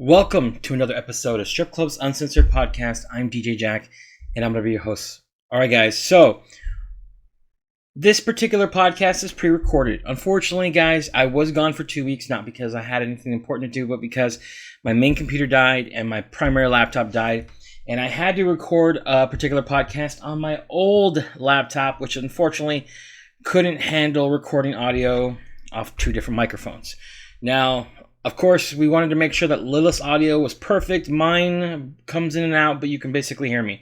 Welcome to another episode of Strip Club's Uncensored podcast. I'm DJ Jack, and I'm going to be your host. All right, guys. So, this particular podcast is pre-recorded. Unfortunately, guys, I was gone for 2 weeks, not because I had anything important to do, but because my main computer died and my primary laptop died. And I had to record a particular podcast on my old laptop, which unfortunately couldn't handle recording audio off two different microphones. Now, of course, we wanted to make sure that Lilith's audio was perfect. Mine comes in and out, but you can basically hear me.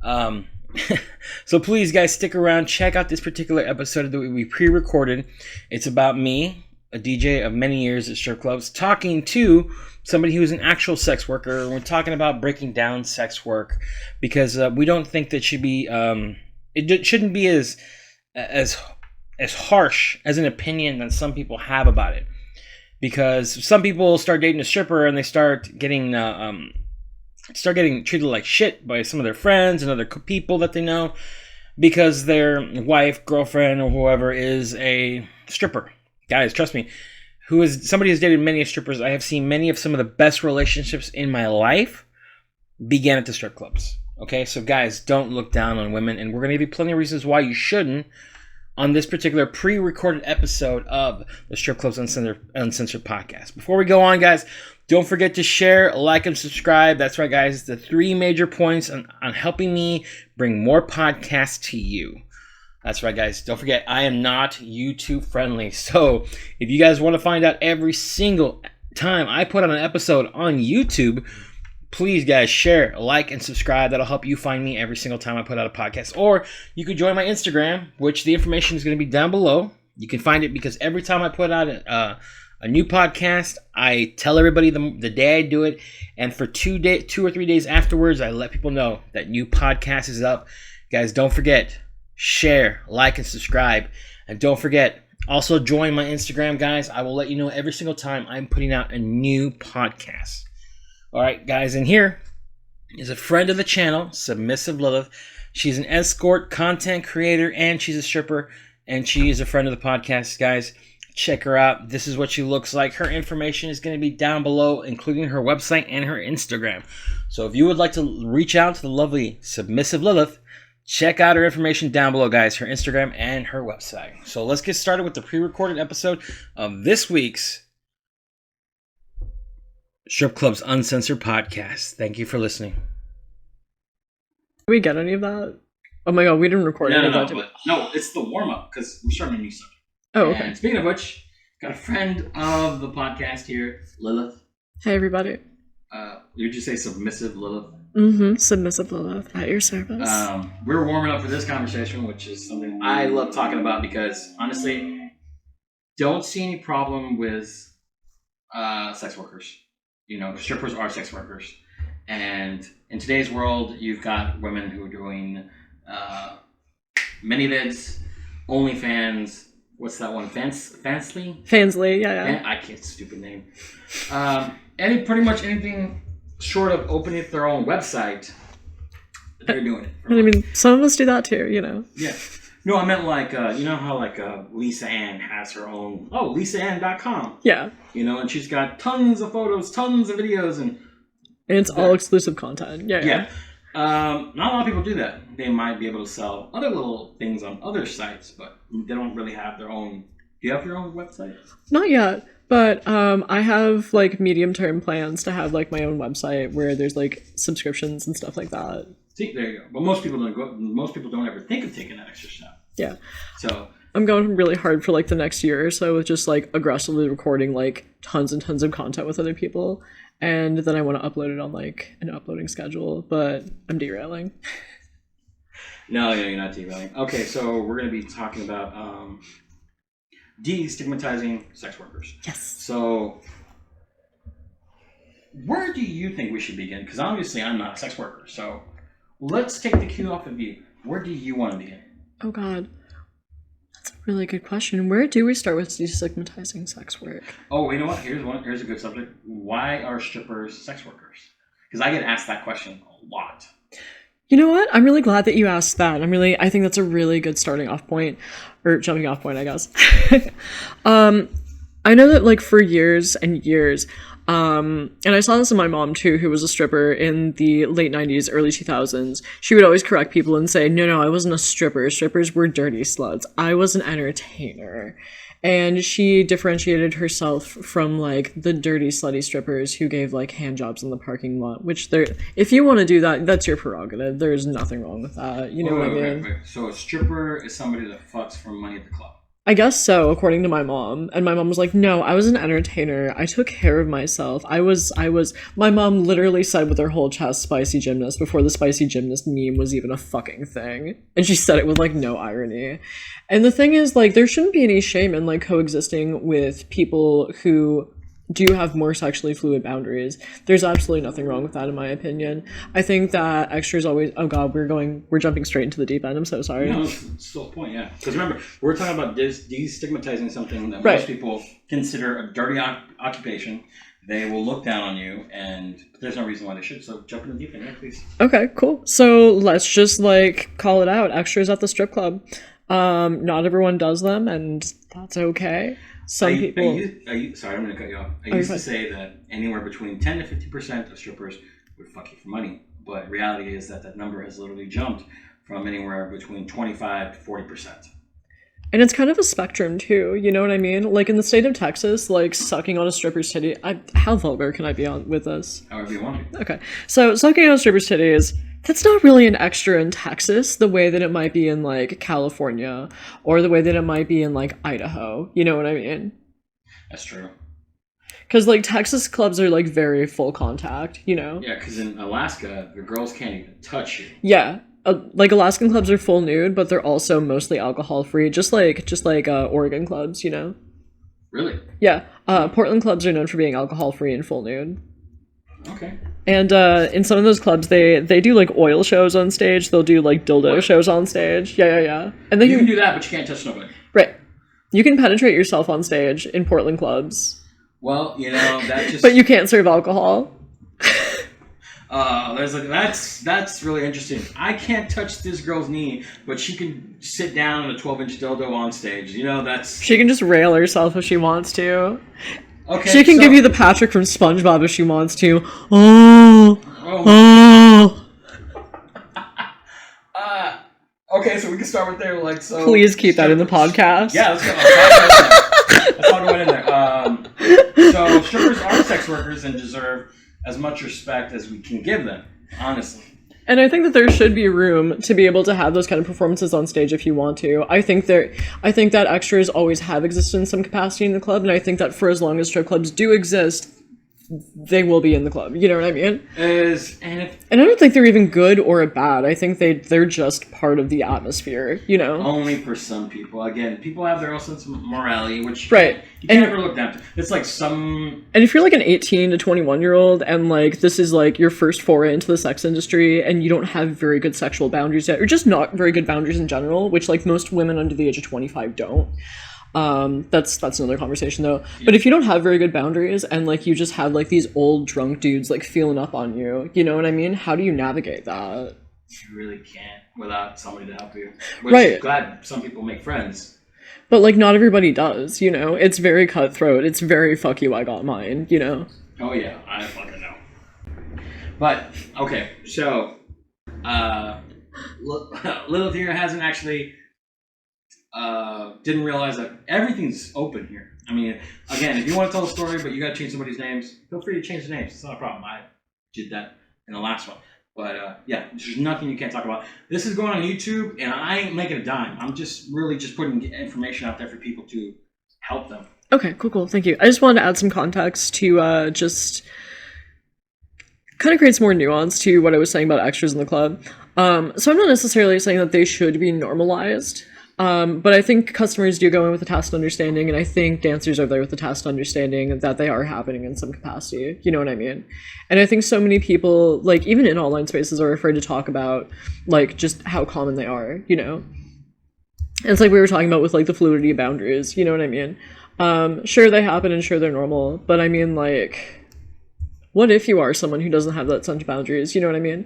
So please, guys, stick around. Check out this particular episode that we pre-recorded. It's about me, a DJ of many years at strip clubs, talking to somebody who's an actual sex worker. We're talking about breaking down sex work because we don't think that should be. It shouldn't be as harsh as an opinion that some people have about it. Because some people start dating a stripper and they start getting treated like shit by some of their friends and other people that they know because their wife, girlfriend, or whoever is a stripper. Guys, trust me, somebody who's dated many strippers. I have seen many of some of the best relationships in my life began at the strip clubs. Okay, so guys, don't look down on women, and we're going to give you plenty of reasons why you shouldn't on this particular pre-recorded episode of the Strip Club's Uncensored podcast. Before we go on, guys, don't forget to share, like, and subscribe. That's right, guys. The three major points on helping me bring more podcasts to you. That's right, guys. Don't forget, I am not YouTube friendly. So if you guys want to find out every single time I put on an episode on YouTube, please, guys, share, like, and subscribe. That'll help you find me every single time I put out a podcast. Or you could join my Instagram, which the information is going to be down below. You can find it because every time I put out a new podcast, I tell everybody the day I do it. And for 2 or 3 days afterwards, I let people know that new podcast is up. Guys, don't forget, share, like, and subscribe. And don't forget, also join my Instagram, guys. I will let you know every single time I'm putting out a new podcast. All right, guys, and here is a friend of the channel, Submissive Lilith. She's an escort content creator, and she's a stripper, and she is a friend of the podcast, guys. Check her out. This is what she looks like. Her information is going to be down below, including her website and her Instagram. So if you would like to reach out to the lovely Submissive Lilith, check out her information down below, guys, her Instagram and her website. So let's get started with the pre-recorded episode of this week's Strip Club's Uncensored podcast. Thank you for listening. Did we get any of that? Oh my god, we didn't record any of that. No, it's the warm-up because we're starting a new subject. Oh, okay. And speaking of which, got a friend of the podcast here, Lilith. Hey, everybody. Did you say Submissive Lilith? Mm-hmm. Submissive Lilith at your service. We're warming up for this conversation, which is something I love talking about because, honestly, don't see any problem with sex workers. You know, strippers are sex workers. And in today's world, you've got women who are doing mini vids, OnlyFans. What's that one? Fansly? Fansly, yeah. I can't, stupid name. Pretty much anything short of opening their own website, they're doing it. I mean, some of us do that too, you know. Yeah. No, I meant like, you know how like Lisa Ann has her own, LisaAnn.com. Yeah. You know, and she's got tons of photos, tons of videos, and it's all exclusive content. Yeah. Not a lot of people do that. They might be able to sell other little things on other sites, but they don't really have their own. Do you have your own website? Not yet, but I have like medium-term plans to have like my own website where there's like subscriptions and stuff like that. See, there you go. But most people don't ever think of taking that extra step. Yeah. So I'm going really hard for like the next year or so with just like aggressively recording like tons and tons of content with other people. And then I want to upload it on like an uploading schedule, but I'm derailing. No, you're not derailing. Okay, so we're going to be talking about destigmatizing sex workers. Yes. So where do you think we should begin? Because obviously I'm not a sex worker. So let's take the cue off of you. Where do you want to begin? Oh, God. That's a really good question. Where do we start with destigmatizing sex work? Oh, you know what? Here's a good subject. Why are strippers sex workers? Because I get asked that question a lot. You know what? I'm really glad that you asked that. I think that's a really good starting off point, or jumping off point, I guess. I know that like for years and years, And I saw this in my mom too, who was a stripper in the late 90s, early 2000s. She would always correct people and say, no, I wasn't a stripper. Strippers were dirty sluts. I was an entertainer. And she differentiated herself from like the dirty slutty strippers who gave like hand jobs in the parking lot, which if you want to do that, that's your prerogative. There's nothing wrong with that. You know what I mean? Wait. So a stripper is somebody that fucks for money at the club. I guess so, according to my mom. And my mom was like, no, I was an entertainer. I took care of myself. My mom literally said with her whole chest, spicy gymnast, before the spicy gymnast meme was even a fucking thing. And she said it with like no irony. And the thing is, like, there shouldn't be any shame in like coexisting with people who do have more sexually fluid boundaries. There's absolutely nothing wrong with that, in my opinion. I think that extras always, oh god, we're jumping straight into the deep end. I'm so sorry. No, that's still the point, yeah. Because remember, we're talking about destigmatizing something that most people consider a dirty occupation. They will look down on you, and there's no reason why they should. So jump in the deep end, yeah, please. Okay, cool. So let's just like call it out. Extras at the strip club. Not everyone does them, and that's okay. Some people. Sorry, I'm going to cut you off. I used to say that anywhere between 10 to 50% of strippers would fuck you for money. But reality is that number has literally jumped from anywhere between 25 to 40%. And it's kind of a spectrum too, you know what I mean? Like in the state of Texas, like sucking on a stripper's titty. How vulgar can I be on with this? However you want to. Okay, so sucking on a stripper's titty that's not really an extra in Texas the way that it might be in like California or the way that it might be in like Idaho. You know what I mean? That's true. Because like Texas clubs are like very full contact, you know? Yeah, because in Alaska, the girls can't even touch you. Yeah. Like Alaskan clubs are full nude, but they're also mostly alcohol free, just like Oregon clubs, you know? Really? Yeah. Portland clubs are known for being alcohol free and full nude. Okay. And in some of those clubs, they do like oil shows on stage. They'll do like dildo shows on stage. Yeah. And then you can do that, but you can't touch nobody. Right. You can penetrate yourself on stage in Portland clubs. Well, you know that just. But you can't serve alcohol. That's really interesting. I can't touch this girl's knee, but she can sit down on a 12-inch dildo on stage. You know, that's. She can just rail herself if she wants to. Okay. She can give you the Patrick from SpongeBob if she wants to. Oh. Okay, so we can start with there. Like, so. Please keep that in the podcast. Yeah, let's go. Let's talk about it in there. So strippers are sex workers and deserve as much respect as we can give them, honestly. And I think that there should be room to be able to have those kind of performances on stage if you want to. I think that extras always have existed in some capacity in the club, and I think that for as long as strip clubs do exist, they will be in the club. You know what I mean? And I don't think they're even good or bad. I think they're just part of the atmosphere, you know? Only for some people. Again, people have their own sense of morality, which right. You can't ever look down to. It's like some... And if you're like an 18 to 21-year-old and like this is like your first foray into the sex industry and you don't have very good sexual boundaries yet, or just not very good boundaries in general, which like most women under the age of 25 don't. That's another conversation though. Yeah. But if you don't have very good boundaries and like you just have like these old drunk dudes like feeling up on you, you know what I mean? How do you navigate that? You really can't without somebody to help you. Which right. I'm glad some people make friends. But like not everybody does, you know? It's very cutthroat. It's very fuck you, I got mine, you know? Oh yeah, I fucking know. But okay, so Lilith here hasn't actually didn't realize that everything's open here. I mean, again, if you want to tell a story, but you got to change somebody's names, feel free to change the names. It's not a problem. I did that in the last one. But yeah, there's nothing you can't talk about. This is going on YouTube, and I ain't making a dime. I'm just really just putting information out there for people to help them. Okay, cool. Thank you. I just wanted to add some context to just kind of create some more nuance to what I was saying about extras in the club. So I'm not necessarily saying that they should be normalized. But I think customers do go in with a tacit understanding, and I think dancers are there with a tacit understanding that they are happening in some capacity. You know what I mean? And I think so many people, like even in online spaces, are afraid to talk about like just how common they are. You know, and it's like we were talking about with like the fluidity of boundaries. You know what I mean? Sure, they happen, and sure, they're normal. But I mean, like, what if you are someone who doesn't have that sense of boundaries? You know what I mean?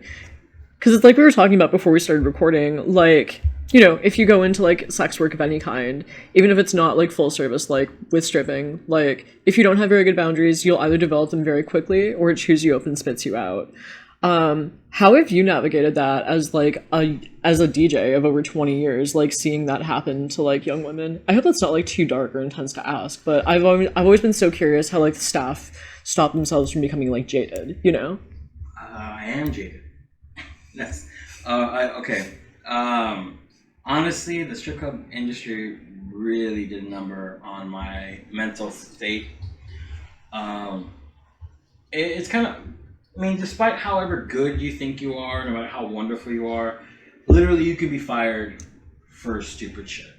Because it's like we were talking about before we started recording, like. you know, if you go into like sex work of any kind, even if it's not like full service, like with stripping, like if you don't have very good boundaries, you'll either develop them very quickly or it chews you up and spits you out. How have you navigated that as like as a DJ of over 20 years, like seeing that happen to like young women? I hope that's not like too dark or intense to ask, but I've always been so curious how like the staff stop themselves from becoming like jaded, you know? I am jaded. That's okay. Honestly, the strip club industry really did a number on my mental state. It's kind of, I mean, despite however good you think you are, no matter how wonderful you are, literally you could be fired for stupid shit.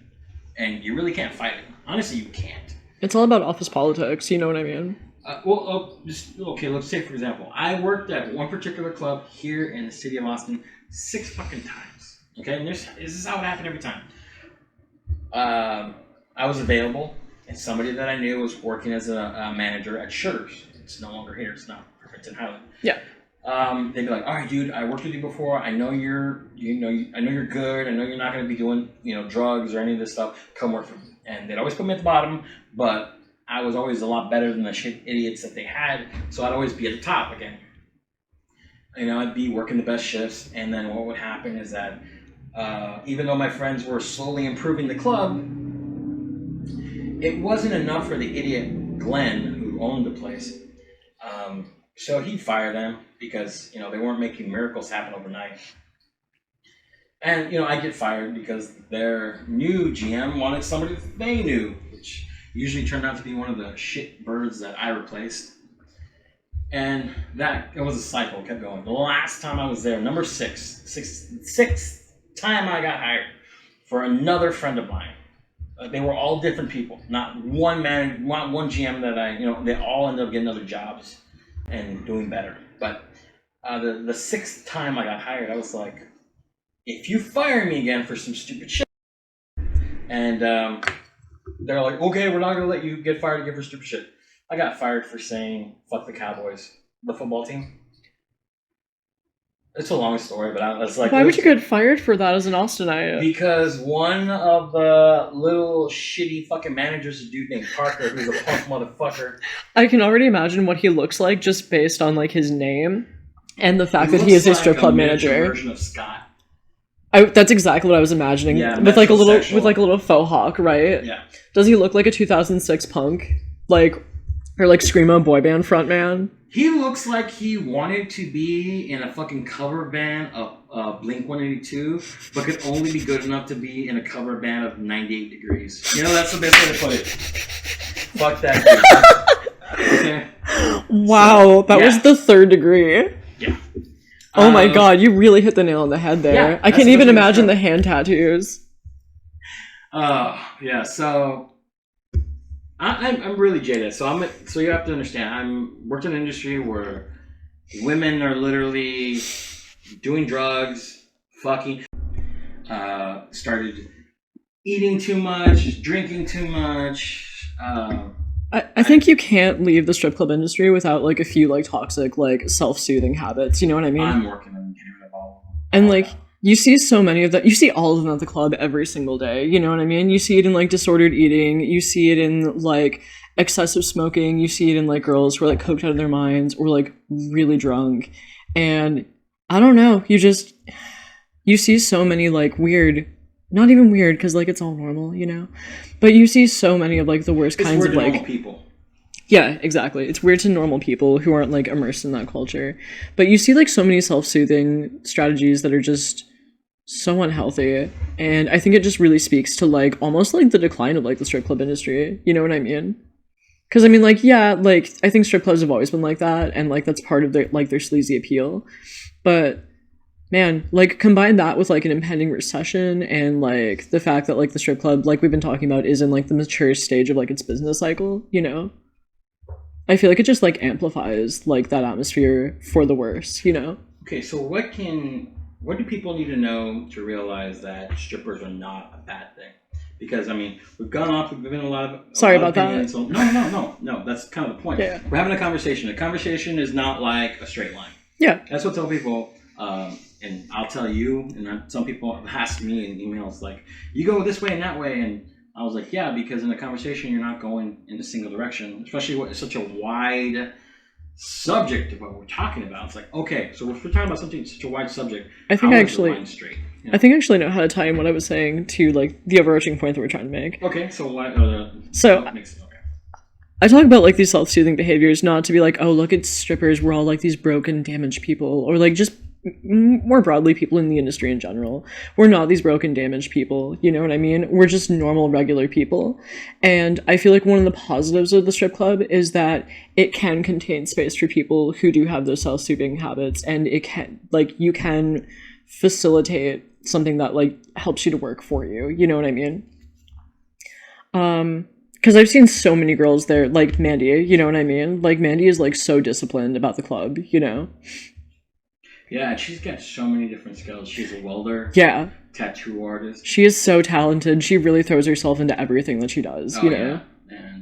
And you really can't fight it. Honestly, you can't. It's all about office politics, you know what I mean? Okay, let's say, for example, I worked at one particular club here in the city of Austin 6 fucking times. Okay, and this is how it happened every time. I was available, and somebody that I knew was working as a manager at Sugars. It's no longer here. It's not perfect in Highland. Yeah. They'd be like, "All right, dude, I worked with you before. I know you're good. I know you're not going to be doing, drugs or any of this stuff. Come work for me." And they'd always put me at the bottom, but I was always a lot better than the shit idiots that they had, so I'd always be at the top again. I'd be working the best shifts, and then what would happen is that even though my friends were slowly improving the club, it wasn't enough for the idiot Glenn, who owned the place. So he'd fire them because, they weren't making miracles happen overnight. And, I'd get fired because their new GM wanted somebody that they knew, which usually turned out to be one of the shit birds that I replaced. And it was a cycle, kept going. The last time I was there, number sixth time I got hired for another friend of mine. They were all different people, not one man, not one GM that they all ended up getting other jobs and doing better. But the 6th time I got hired, I was like, if you fire me again for some stupid shit, and they're like, okay, we're not going to let you get fired again for stupid shit. I got fired for saying, fuck the Cowboys, the football team. It's a long story, but I was like... Why would you get fired for that as an Austinite? Because one of the little shitty fucking managers, a dude named Parker, who's a punk motherfucker... I can already imagine what he looks like just based on, like, his name and the fact that he is a strip club manager. Version of Scott. That's exactly what I was imagining. Yeah, with like a little faux hawk, right? Yeah. Does he look like a 2006 punk? Or like Screamo boy band frontman? He looks like he wanted to be in a fucking cover band of Blink-182, but could only be good enough to be in a cover band of 98 Degrees. That's the best way to put it. Fuck that dude. Okay. Wow, that was the 3rd degree. Yeah. Oh my god, you really hit the nail on the head there. Yeah, I can't even imagine the hand tattoos. Yeah, so... I'm really jaded. So you have to understand. I'm worked in an industry where women are literally doing drugs, fucking, started eating too much, drinking too much. I think you can't leave the strip club industry without like a few like toxic like self-soothing habits. You know what I mean? I'm working on getting rid of all of them. And like you see so many of that. You see all of them at the club every single day. You know what I mean? You see it in like disordered eating. You see it in like excessive smoking. You see it in like girls who are like coked out of their minds or like really drunk. And I don't know. You see so many like weird, not even weird because like it's all normal, but you see so many of like the worst kinds of like normal people. Yeah, exactly. It's weird to normal people who aren't like immersed in that culture. But you see like so many self-soothing strategies that are just so unhealthy, and I think it just really speaks to like almost like the decline of like the strip club industry. You know what I mean? Because I mean, like, yeah, like I think strip clubs have always been like that, and like that's part of their sleazy appeal. But man, like combine that with like an impending recession and like the fact that like the strip club, like we've been talking about, is in like the mature stage of like its business cycle. I feel like it just like amplifies like that atmosphere for the worse. Okay, so what do people need to know to realize that strippers are not a bad thing? Because, I mean, we've gone off, we've given a lot of Sorry about that. So, no, that's kind of the point. We're having a conversation. A conversation is not like a straight line. Yeah. That's what I tell people. and I'll tell you, and some people have asked me in emails like, you go this way and that way, and I was like, yeah, because in a conversation you're not going in a single direction, especially what is such a wide subject of what we're talking about. It's like, okay, so if we're talking about something such a wide subject, I think how I is the actually line straight? You know? I think I actually know how to tie in what I was saying to like the overarching point that we're trying to make. Okay, so why? I talk about like these self-soothing behaviors not to be like, oh, look at strippers, we're all like these broken, damaged people, or like just more broadly people in the industry in general. We're not these broken, damaged people, you know what I mean? We're just normal, regular people. And I feel like one of the positives of the strip club is that it can contain space for people who do have those self-soothing habits, and it can, like, you can facilitate something that like helps you to work for you, you know what I mean? Because I've seen so many girls there, like Mandy, you know what I mean? Like, Mandy is, like, so disciplined about the club, you know? Yeah, and she's got so many different skills. She's a welder. Yeah. Tattoo artist. She is so talented. She really throws herself into everything that she does, you know? Yeah.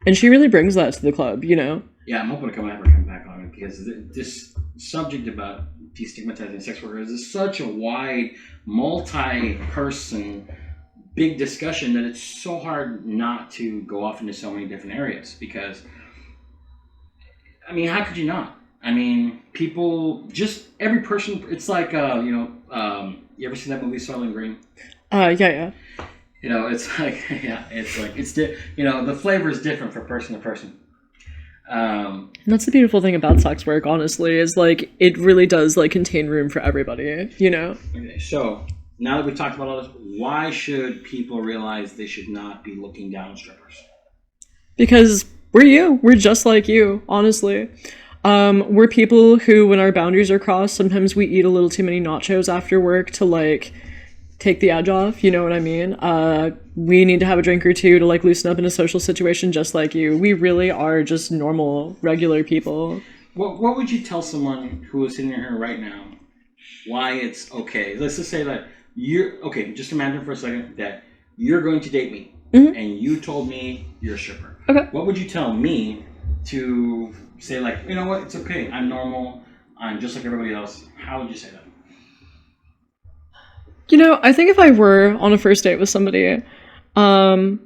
And she really brings that to the club, you know? Yeah, I'm hoping to come back on it, because this subject about destigmatizing sex workers is such a wide, multi-person big discussion that it's so hard not to go off into so many different areas, because I mean, how could you not? I mean, people, just every person, it's like you ever seen that movie Soylent Green? Yeah. You know, it's like, yeah, it's like, the flavor is different from person to person. And that's the beautiful thing about sex work, honestly, is like it really does like contain room for everybody, you know? Okay, so now that we've talked about all this, why should people realize they should not be looking down on strippers? Because we're just like you, honestly. We're people who, when our boundaries are crossed, sometimes we eat a little too many nachos after work to like take the edge off, you know what I mean? We need to have a drink or two to like loosen up in a social situation, just like you. We really are just normal, regular people. What would you tell someone who is sitting here right now why it's okay? Let's just say that just imagine for a second that you're going to date me, and you told me you're a stripper. Okay. What would you tell me to say, like, you know what, it's okay, I'm normal, I'm just like everybody else? How would you say that? You know, I think if I were on a first date with somebody, I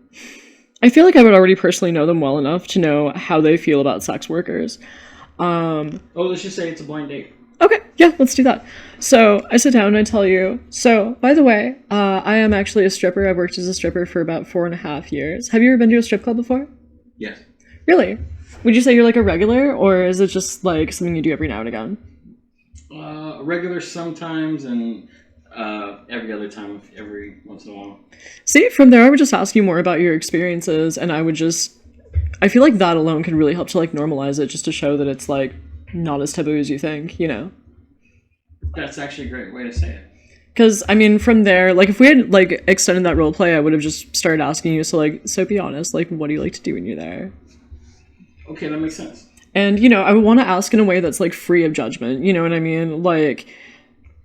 feel like I would already personally know them well enough to know how they feel about sex workers. Let's just say it's a blind date. Okay, yeah, let's do that. So I sit down and I tell you, so by the way, I am actually a stripper. I've worked as a stripper for about 4.5 years. Have you ever been to a strip club before? Yes. Really? Would you say you're like a regular, or is it just like something you do every now and again? Regular sometimes, and every other time, every once in a while. See, from there I would just ask you more about your experiences, and I feel like that alone could really help to like normalize it, just to show that it's like not as taboo as you think, you know? That's actually a great way to say it. Because, I mean, from there, like, if we had, like, extended that role play, I would have just started asking you, so be honest, like, what do you like to do when you're there? Okay, that makes sense. And, you know, I would want to ask in a way that's, like, free of judgment, you know what I mean? Like,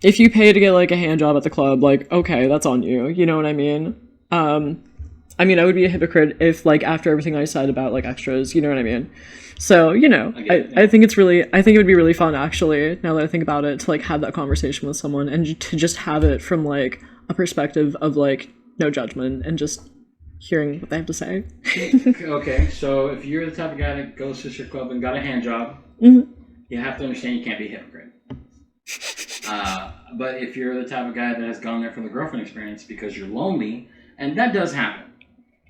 if you pay to get, like, a hand job at the club, like, okay, that's on you, you know what I mean? I mean, I would be a hypocrite if, like, after everything I said about, like, extras, you know what I mean? So, you know, I think it would be really fun, actually, now that I think about it, to, like, have that conversation with someone and to just have it from, like, a perspective of, like, no judgment and just hearing what they have to say. Okay, so if you're the type of guy that goes to a strip club and got a hand job, you have to understand you can't be a hypocrite. But if you're the type of guy that has gone there for the girlfriend experience because you're lonely, and that does happen.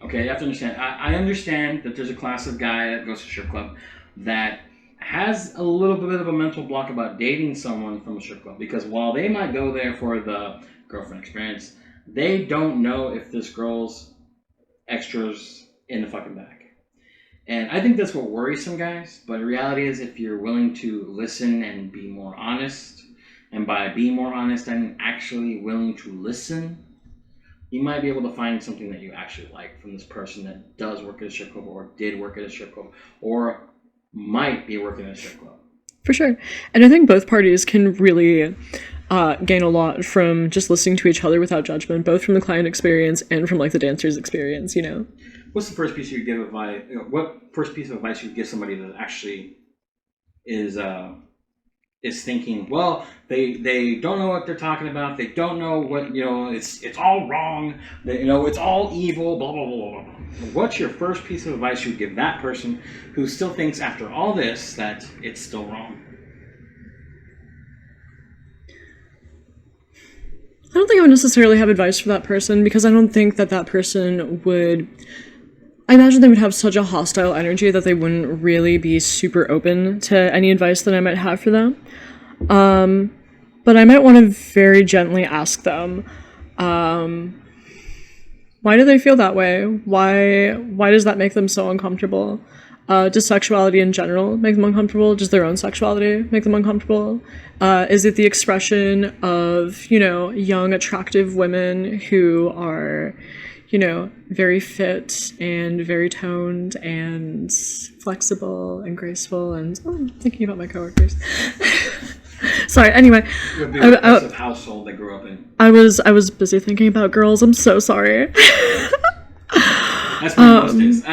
Okay, you have to understand. I understand that there's a class of guy that goes to a strip club that has a little bit of a mental block about dating someone from a strip club, because while they might go there for the girlfriend experience, they don't know if this girl's extras in the fucking back. And I think that's what worries some guys, but the reality is, if you're willing to listen and be more honest, and by being more honest, I'm actually willing to listen, you might be able to find something that you actually like from this person that does work at a strip club, or did work at a strip club, or might be working at a strip club. For sure. And I think both parties can really gain a lot from just listening to each other without judgment, both from the client experience and from, like, the dancer's experience, you know? What's the first piece you give advice? What first piece of advice you would give somebody that actually is is thinking, well, they don't know what they're talking about. They don't know what, it's all wrong. It's all evil, blah, blah, blah, blah, blah. What's your first piece of advice you give that person who still thinks after all this that it's still wrong? I don't think I would necessarily have advice for that person, because I don't think that person would... I imagine they would have such a hostile energy that they wouldn't really be super open to any advice that I might have for them. But I might want to very gently ask them, why do they feel that way? Why does that make them so uncomfortable? Does sexuality in general make them uncomfortable? Does their own sexuality make them uncomfortable? Is it the expression of, young, attractive women who are, very fit and very toned and flexible and graceful and... Oh, I'm thinking about my coworkers. Sorry, anyway. It would be a impressive household they grew up in. I was busy thinking about girls. I'm so sorry. That's me most days.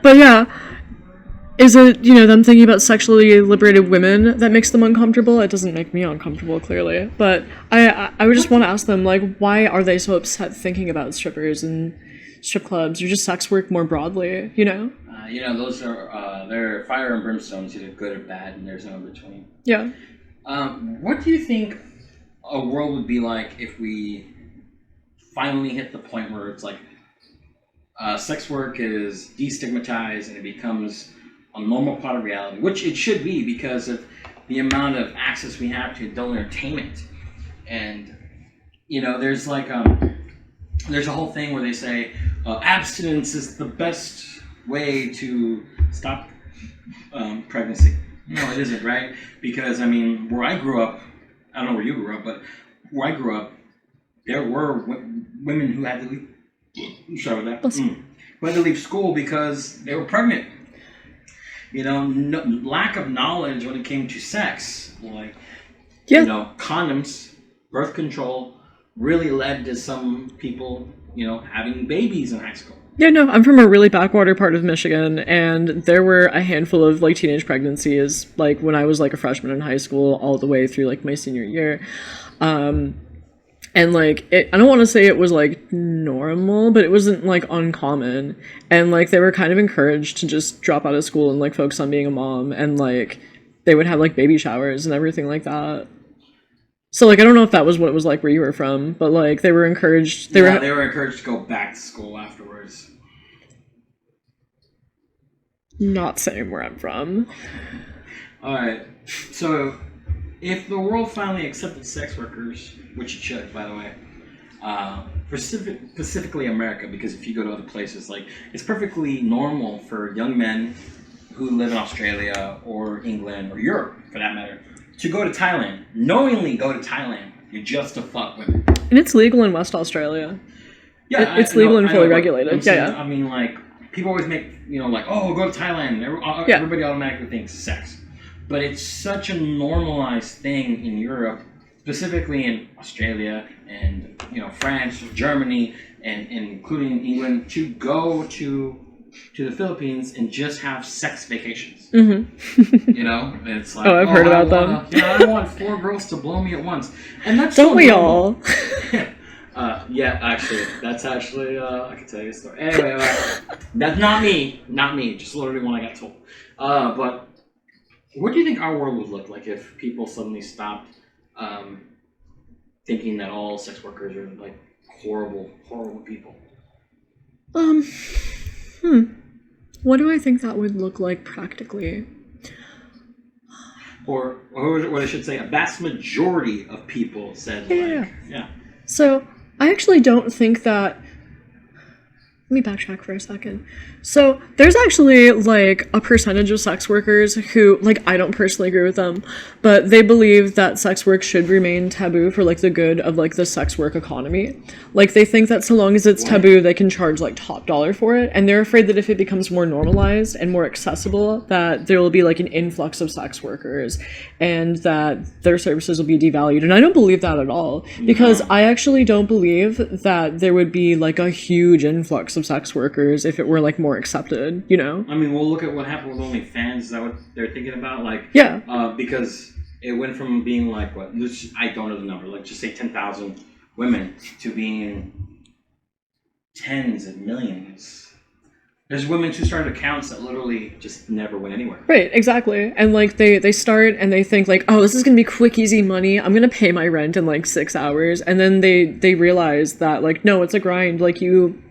But yeah, is it, them thinking about sexually liberated women that makes them uncomfortable? It doesn't make me uncomfortable, clearly. But I would just want to ask them, why are they so upset thinking about strippers and strip clubs or just sex work more broadly, Those are, they're fire and brimstone. It's either good or bad, and there's no in between. Yeah. What do you think a world would be like if we finally hit the point where it's like sex work is destigmatized and it becomes a normal part of reality, which it should be because of the amount of access we have to adult entertainment. And, there's there's a whole thing where they say abstinence is the best way to stop pregnancy. No, it isn't, right? Because, where I grew up, I don't know where you grew up, but where I grew up, there were women who had to leave. Sorry about that. Who had to leave school because they were pregnant. Lack of knowledge when it came to sex, condoms, birth control, really led to some people, having babies in high school. Yeah, no, I'm from a really backwater part of Michigan, and there were a handful of teenage pregnancies when I was a freshman in high school all the way through my senior year. And I don't want to say it was normal, but it wasn't uncommon. And they were kind of encouraged to just drop out of school and focus on being a mom, and they would have baby showers and everything like that. So I don't know if that was what it was like where you were from, but they were encouraged. They were encouraged to go back to school afterwards. Not saying where I'm from. All right. So, if the world finally accepted sex workers, which it should, by the way, specifically America, because if you go to other places, it's perfectly normal for young men who live in Australia or England or Europe, for that matter, to go to Thailand, knowingly go to Thailand, just to fuck women. And it's legal in West Australia. Yeah, it's legal and fully regulated. Yeah. People always make, oh, go to Thailand. Everybody automatically thinks sex. But it's such a normalized thing in Europe, specifically in Australia and, France, Germany, and including England, to go to the Philippines and just have sex vacations. Mm-hmm. It's I've heard about them. I want 4 girls to blow me at once. And that's Don't we all? Yeah, actually, that's actually, I can tell you a story. Anyway, that's not me, just literally one I got told. But what do you think our world would look like if people suddenly stopped thinking that all sex workers are horrible, horrible people? What do I think that would look like practically? Or what I should say, a vast majority of people said, yeah. So, I actually don't think that... Let me backtrack for a second. So, there's actually, a percentage of sex workers who, I don't personally agree with them, but they believe that sex work should remain taboo for, the good of, the sex work economy. They think that so long as it's taboo, they can charge, top dollar for it, and they're afraid that if it becomes more normalized and more accessible, that there will be, an influx of sex workers, and that their services will be devalued. And I don't believe that at all, because I actually don't believe that there would be, a huge influx of sex workers if it were more accepted, We'll look at what happened with OnlyFans. Is that what they're thinking about? Yeah. Because it went from being like what? I don't know the number. Like just say 10,000 women to being tens of millions. There's women who started accounts that literally just never went anywhere. Right, exactly. And like they start and they think like, oh, this is gonna be quick, easy money. I'm gonna pay my rent in like 6 hours. And then they realize that like, no, it's a grind. Like you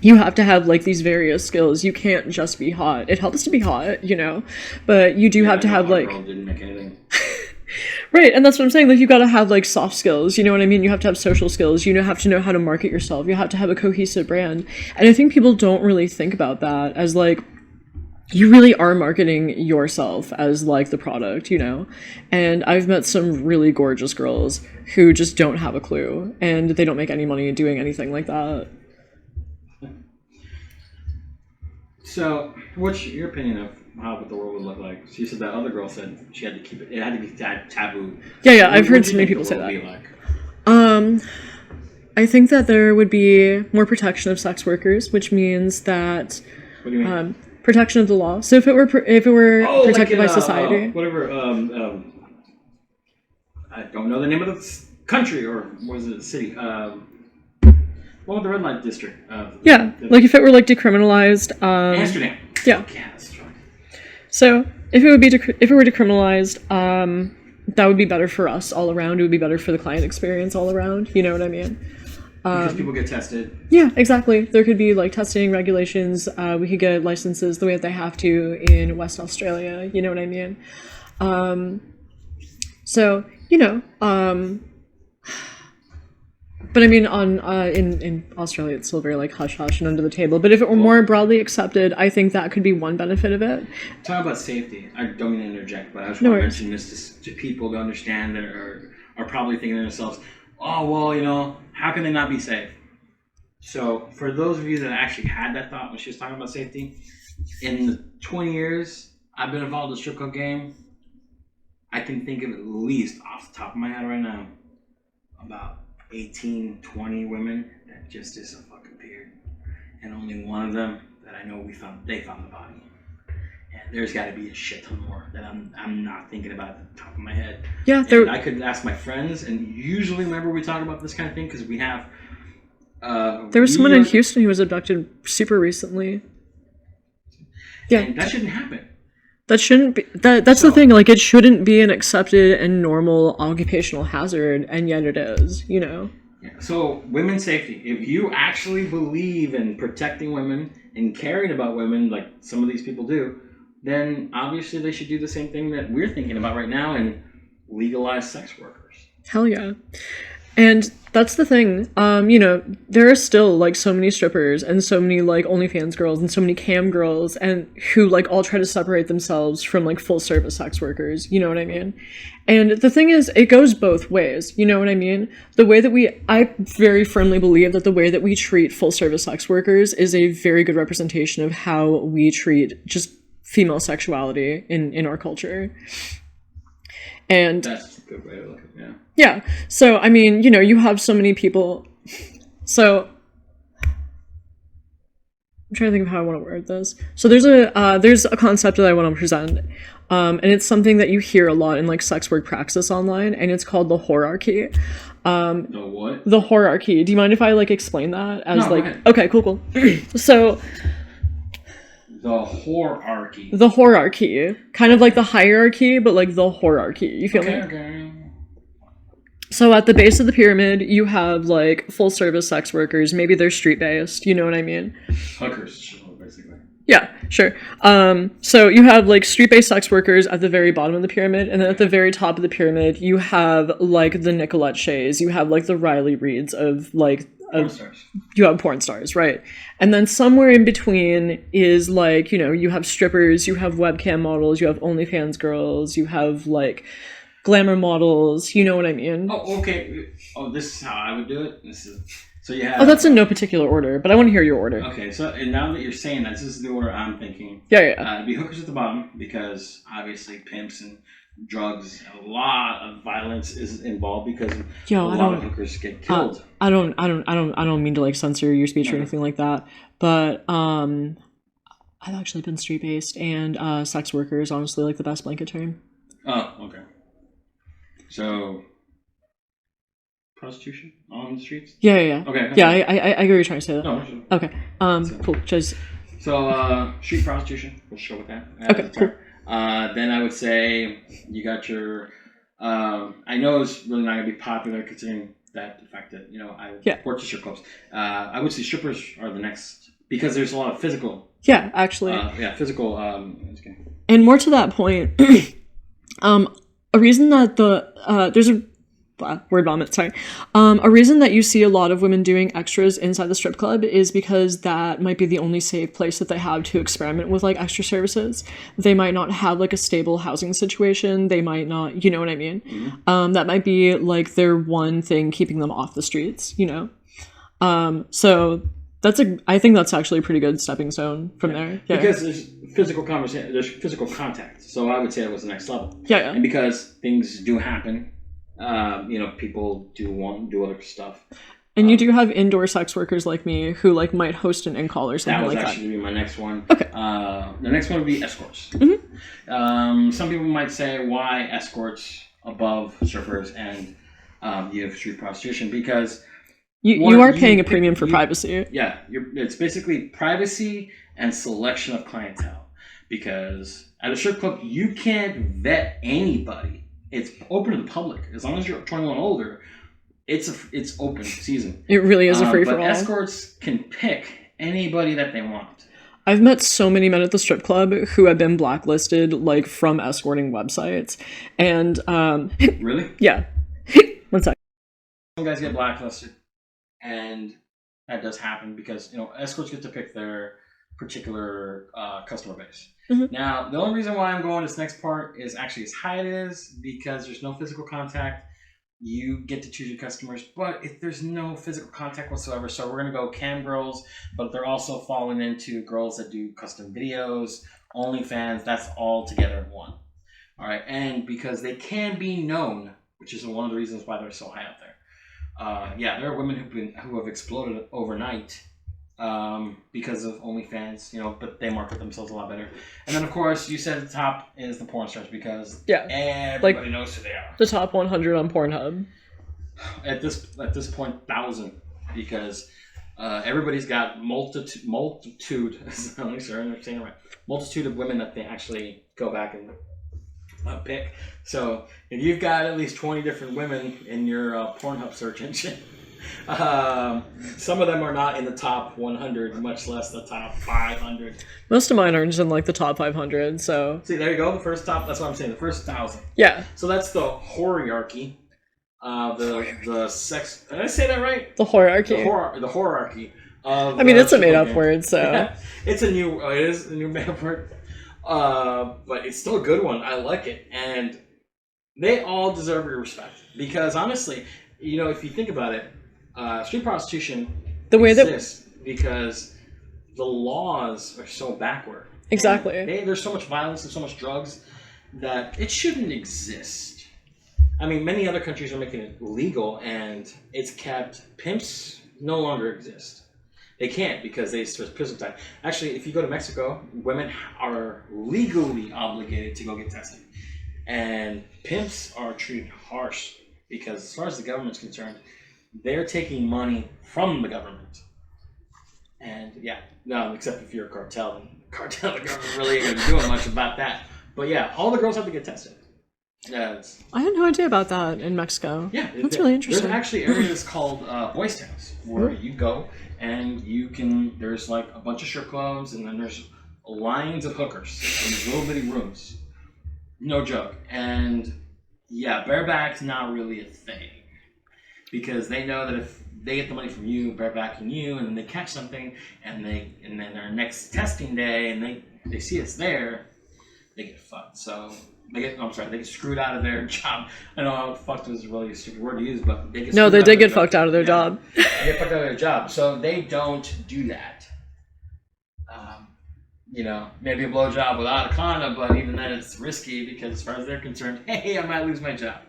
have to have like these various skills. You can't just be hot. It helps to be hot, you know, but you do have to have like. Girl didn't make anything. Right, and that's what I'm saying. Like, you gotta have, like, soft skills, you know what I mean? You have to have social skills. You have to know how to market yourself. You have to have a cohesive brand. And I think people don't really think about that as, like, you really are marketing yourself as, like, the product, you know? And I've met some really gorgeous girls who just don't have a clue, and they don't make any money doing anything like that. So, what's your opinion of what the world would look like? She said that other girl said she had to keep it. It had to be taboo. Yeah, I've heard so many people say that. I think that there would be more protection of sex workers, which means that what do you mean? Protection of the law. So if it were protected by society, whatever. I don't know the name of the country or was it the city? What was the red light district? Like if it were like decriminalized. Amsterdam. Yeah. So if it were decriminalized, that would be better for us all around. It would be better for the client experience all around. You know what I mean? Because people get tested. Yeah, exactly. There could be like testing regulations. We could get licenses the way that they have to in West Australia. You know what I mean? So you know. But I mean, in Australia, it's still very like hush hush and under the table. But if it were more broadly accepted, I think that could be one benefit of it. Talk about safety. I don't mean to interject, but I just want to mention this to people to understand that are probably thinking to themselves, "Oh, well, you know, how can they not be safe?" So, for those of you that actually had that thought when she was talking about safety, in the 20 years I've been involved in the strip club game, I can think of at least off the top of my head right now about 18, 20 women that just disappeared, and only one of them that I know they found the body. And there's got to be a shit ton more that I'm not thinking about at the top of my head. Yeah, I could ask my friends, and usually whenever we talk about this kind of thing, because we have. There was someone in Houston who was abducted super recently. Yeah, and that shouldn't happen. That shouldn't be. That's the thing. Like, it shouldn't be an accepted and normal occupational hazard, and yet it is. You know. Yeah. So, women's safety. If you actually believe in protecting women and caring about women, like some of these people do, then obviously they should do the same thing that we're thinking about right now and legalize sex workers. Hell yeah. And that's the thing, you know, there are still, like, so many strippers and so many, like, OnlyFans girls and so many cam girls and who, like, all try to separate themselves from, like, full-service sex workers, you know what I mean? And the thing is, it goes both ways, you know what I mean? The way that I very firmly believe that the way that we treat full-service sex workers is a very good representation of how we treat just female sexuality in our culture. And that's a good way to look at it, yeah. Yeah. So, I mean, you know, you have so many people. So, I'm trying to think of how I want to word this. So there's a concept that I want to present. And it's something that you hear a lot in, like, sex work praxis online, and it's called the whorearchy. The what? The whorearchy. Do you mind if I, like, explain that? As no, like, go ahead. Okay, cool. So... The whorearchy. The whorearchy. Kind of like the hierarchy, but like the whorearchy. You feel me? Okay. So at the base of the pyramid, you have like full service sex workers. Maybe they're street based. You know what I mean? Hookers, basically. Yeah, sure. So you have like street based sex workers at the very bottom of the pyramid, and then at the very top of the pyramid, you have like the Nicolette Shays. You have like the Riley Reeds of like. Porn stars. You have porn stars, right? And then somewhere in between is like, you know, you have strippers, you have webcam models, you have OnlyFans girls, you have like glamour models, you know what I mean? Oh, okay. Oh, this is how I would do it. So you have. Oh, that's in no particular order, but I want to hear your order. Okay, so and now that you're saying that, this is the order I'm thinking. Yeah. It'd be hookers at the bottom because obviously pimps and drugs, a lot of violence is involved because a lot of hookers get killed. I don't mean to like censor your speech or anything like that, but I've actually been street based, and sex worker is honestly like the best blanket term. Oh, okay. So, prostitution on the streets? Yeah. Okay. Yeah, I get what you're trying to say. That. No. Okay. Cool. Just. So, street prostitution. We'll show with that. Okay. Cool. Then I would say you got your. I know it's really not going to be popular considering the fact that I work at strip clubs. I would say strippers are the next because there's a lot of physical. Yeah, actually. Physical. And more to that point, a reason that there's a word vomit. Sorry. A reason that you see a lot of women doing extras inside the strip club is because that might be the only safe place that they have to experiment with like extra services. They might not have like a stable housing situation. They might not, you know what I mean? Mm-hmm. That might be like their one thing keeping them off the streets, So I think that's actually a pretty good stepping stone from there. Yeah. Because there's physical conversation, there's physical contact. So I would say it was the next level. Yeah. And because things do happen. People do other stuff. And you do have indoor sex workers like me who like might host an in-call or something like that. That was actually my next one. Okay. The next one would be escorts. Mm-hmm. Some people might say, why escorts above strippers and you have street prostitution? Because you are paying a premium for privacy. Yeah, it's basically privacy and selection of clientele. Because at a strip club, you can't vet anybody. It's open to the public. As long as you're 21 older, it's open season. It really is a free-for-all. But escorts can pick anybody that they want. I've met so many men at the strip club who have been blacklisted, like, from escorting websites. And, Really? Yeah. One second. Some guys get blacklisted. And that does happen because, escorts get to pick their particular customer base. Mm-hmm. Now, the only reason why I'm going this next part is actually as high it is because there's no physical contact. You get to choose your customers, but if there's no physical contact whatsoever, so we're going to go cam girls, but they're also falling into girls that do custom videos, OnlyFans, that's all together in one. All right, and because they can be known, which is one of the reasons why they're so high up there. There are women who have exploded overnight. Because of OnlyFans, but they market themselves a lot better. And then, of course, you said the top is the porn stars because everybody knows who they are. The top 100 on Pornhub. At this point, 1,000 because everybody's got multitude. Let me sure I'm saying it right. Multitude of women that they actually go back and pick. So if you've got at least 20 different women in your Pornhub search engine. Some of them are not in the top 100, much less the top 500. Most of mine are just in like the top 500. So see, there you go. The first top. That's what I'm saying. The first 1,000. Yeah. So that's the hierarchy. The sex. Did I say that right? The hierarchy. The hierarchy. I mean, it's a made-up word, so it is a new made-up word. But it's still a good one. I like it, and they all deserve your respect because honestly, if you think about it. Street prostitution exists because the laws are so backward. Exactly. There's so much violence and so much drugs that it shouldn't exist. I mean, many other countries are making it legal and it's kept. Pimps no longer exist. They can't because there's prison time. Actually, if you go to Mexico, women are legally obligated to go get tested. And pimps are treated harsh because as far as the government's concerned, they're taking money from the government. And except if you're a cartel. The government really ain't going to be doing much about that. But all the girls have to get tested. I had no idea about that in Mexico. Yeah. That's really interesting. There's actually areas called boys' towns where you go and there's like a bunch of strip clubs and then there's lines of hookers in these little bitty rooms. No joke. And bareback's not really a thing. Because they know that if they get the money from you, barebacking you, and then they catch something, and then their next testing day, and they see it's there, they get fucked. So they get screwed out of their job. I know fucked is really a stupid word to use, but they get screwed they did get fucked out of their job. They get fucked out of their job, so they don't do that. Maybe a blowjob without a condom, but even then it's risky because as far as they're concerned, hey, I might lose my job.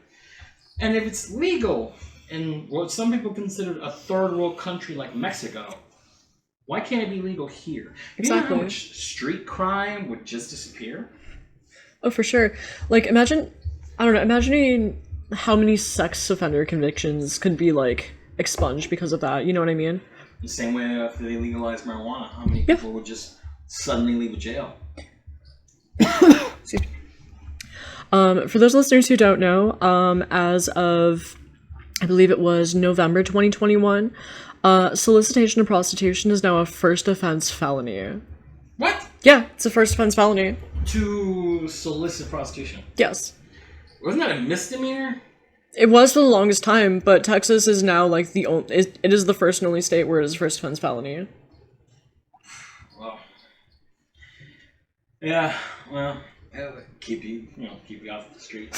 And if it's legal. In what some people consider a third world country like Mexico, why can't it be legal here? Exactly. You know how much street crime would just disappear? Oh, for sure. Like, imagining how many sex offender convictions could be like expunged because of that. You know what I mean? The same way if they legalize marijuana, how many people would just suddenly leave jail? For those listeners who don't know, as of, I believe it was November 2021, solicitation of prostitution is now a first offense felony. What? Yeah, it's a first offense felony. To solicit prostitution? Yes. Wasn't that a misdemeanor? It was for the longest time, but Texas is now like the only. It is the first and only state where it is a first offense felony. Well, yeah. Well, keep you off the streets.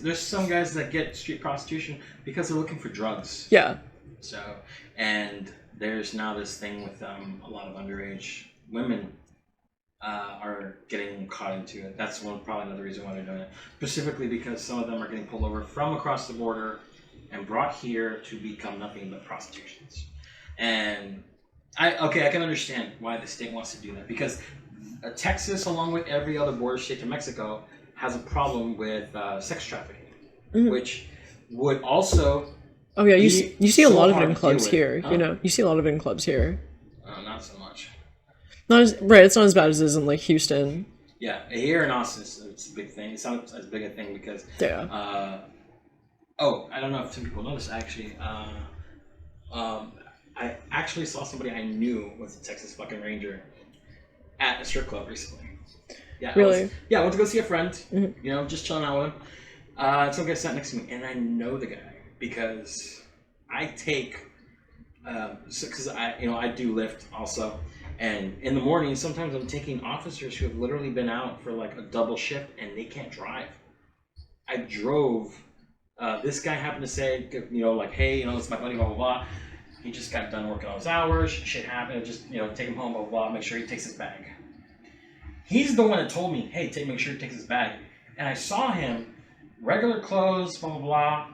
There's some guys that get street prostitution because they're looking for drugs. Yeah. So, and there's now this thing with a lot of underage women are getting caught into it. That's probably another reason why they're doing it. Specifically because some of them are getting pulled over from across the border and brought here to become nothing but prostitutions. And I can understand why the state wants to do that, because Texas, along with every other border state to Mexico, has a problem with sex trafficking, which would also. Oh yeah, you see a lot of it in clubs here. Huh? You know, you see a lot of it in clubs here. Not so much. It's not as bad as it is in like Houston. Yeah, here in Austin, it's a big thing. It's not as big a thing because. Yeah. I don't know if some people noticed actually. I actually saw somebody I knew was a Texas fucking Ranger at a strip club recently. Yeah. Really? I went to go see a friend. Mm-hmm. You know, just chilling out with him. Some guy sat next to me, and I know the guy because I take. Because I do lift also. And in the morning, sometimes I'm taking officers who have literally been out for like a double shift and they can't drive. I drove. This guy happened to say, like, hey, it's my buddy, blah, blah, blah. He just got done working all his hours. Shit happened. Just, take him home, blah, blah, blah. Make sure he takes his bag. He's the one that told me, hey, make sure he takes his bag. And I saw him, regular clothes, blah, blah, blah.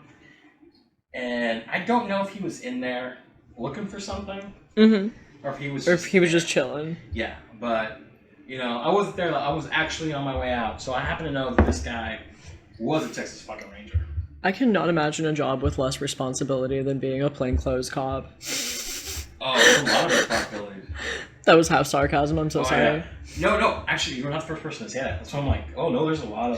And I don't know if he was in there looking for something. Mm-hmm. Or if he was just chilling. Yeah, but I wasn't there. I was actually on my way out, so I happen to know that this guy was a Texas fucking Ranger. I cannot imagine a job with less responsibility than being a plainclothes cop. Oh, there's a lot of responsibilities. That was half sarcasm. I'm so sorry. Yeah. No. Actually, you're not the first person to say that. That's why I'm like, oh no, there's a lot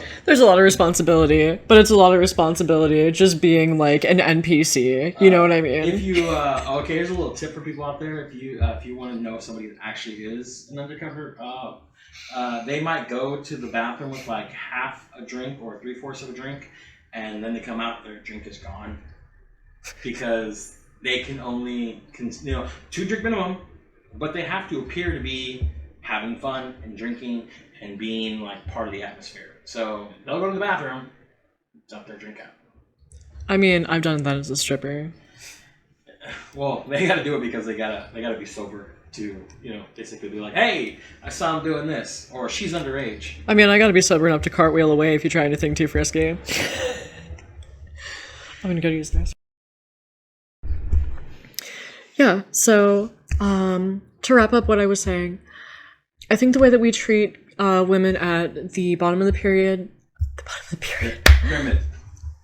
of responsibility, but it's a lot of responsibility just being like an NPC. You know what I mean? If you here's a little tip for people out there. If you want to know if somebody that actually is an undercover, they might go to the bathroom with like half a drink or 3/4 of a drink, and then they come out, their drink is gone because they can only 2 drink minimum, but they have to appear to be having fun and drinking and being like part of the atmosphere. So they'll go to the bathroom, dump their drink out. I mean, I've done that as a stripper. Well, they got to do it because they gotta be sober to basically be like, hey, I saw him doing this, or she's underage. I mean, I got to be sober enough to cartwheel away if you try anything too frisky. I'm gonna go use this. Yeah. So, to wrap up what I was saying. I think the way that we treat women at the bottom of the pyramid.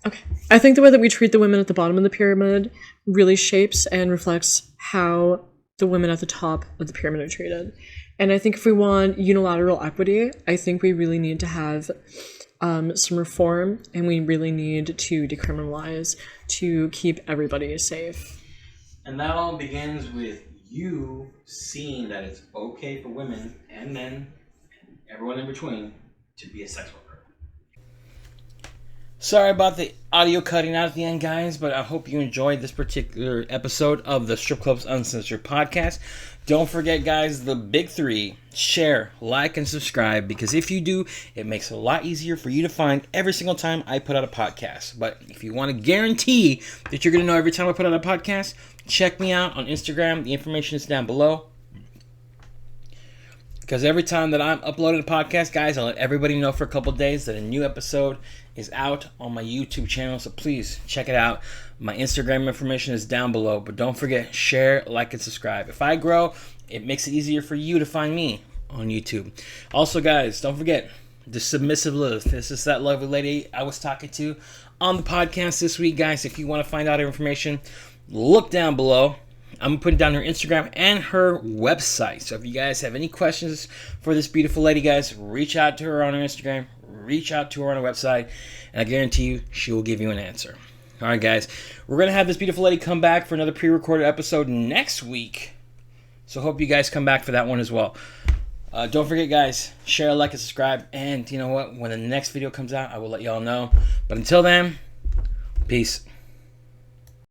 Okay. I think the way that we treat the women at the bottom of the pyramid really shapes and reflects how the women at the top of the pyramid are treated. And I think if we want unilateral equity, I think we really need to have some reform, and we really need to decriminalize to keep everybody safe. And that all begins with you seeing that it's okay for women and men and everyone in between to be a sex worker. Sorry about the audio cutting out at the end, guys, but I hope you enjoyed this particular episode of the Strip Club's Uncensored podcast. Don't forget, guys, the big 3: share, like, and subscribe, because if you do, it makes it a lot easier for you to find every single time I put out a podcast. But if you want to guarantee that you're going to know every time I put out a podcast, check me out on Instagram. The information is down below. Because every time that I'm uploading a podcast, guys, I'll let everybody know for a couple days that a new episode is out on my YouTube channel. So please check it out. My Instagram information is down below. But don't forget, share, like, and subscribe. If I grow, it makes it easier for you to find me on YouTube. Also, guys, don't forget, the Submissive Lilith. This is that lovely lady I was talking to on the podcast this week, guys. If you want to find out her information, look down below. I'm going to put down her Instagram and her website. So if you guys have any questions for this beautiful lady, guys, reach out to her on her Instagram, reach out to her on her website, and I guarantee you she will give you an answer. All right, guys, we're going to have this beautiful lady come back for another pre-recorded episode next week. So hope you guys come back for that one as well. Don't forget, guys, share, like, and subscribe. And you know what? When the next video comes out, I will let y'all know. But until then, peace.